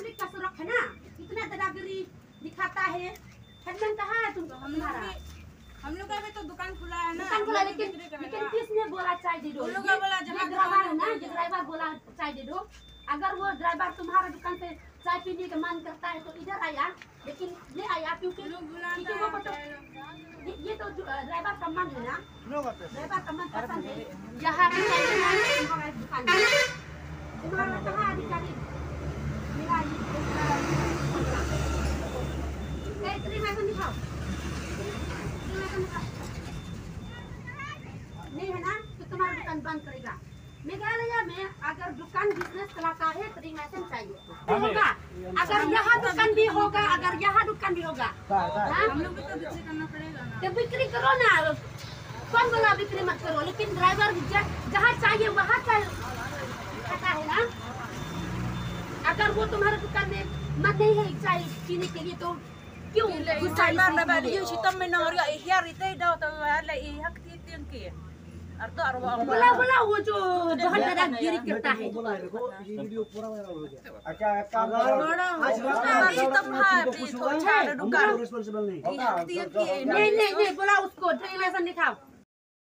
नागरिक का सुरक्षा है ना, इतना दादागिरी दिखाता है। हेडमैन कहाँ है तुम? हम लोग का भी तो दुकान खुला है ना, दुकान खुला, लेकिन किसने बोला चाय दे दो? उन लोग का बोला जहाँ ड्राइवर है ना, ये ड्राइवर बोला चाय दे दो। अगर वो ड्राइवर तुम्हारा दुकान से चाय पीने का मन करता है तो इधर आया, लेकिन ये आया क्योंकि ये तो ड्राइवर का मन है ना, ड्राइवर का मन पसंद है। यहाँ तुम्हारा दुकान तुम्हारा कहाँ अधिकारी मेरा दिखाओ नहीं है ना, तो तुम्हारा दुकान बंद करेगा। मेघालय में अगर दुकान बिजनेस चलाता है तो लाइसेंस चाहिए होगा। अगर यहाँ दुकान भी होगा, अगर यहाँ दुकान भी होगा, हम लोग को तो बिक्री करना पड़ेगा ना। तो बिक्री करो ना, कौन बोला बिक्री मत करो, लेकिन ड्राइवर जहाँ चाहिए वहाँ खाता है ना। अगर वो तुम्हारे दुकान में मन नहीं है चाय पीने के लिए तो क्यों बोला वो जो बहुत दादागिरी करता है। नहीं बोला उसको ड्राइविंग लाइसेंस दिखाओ।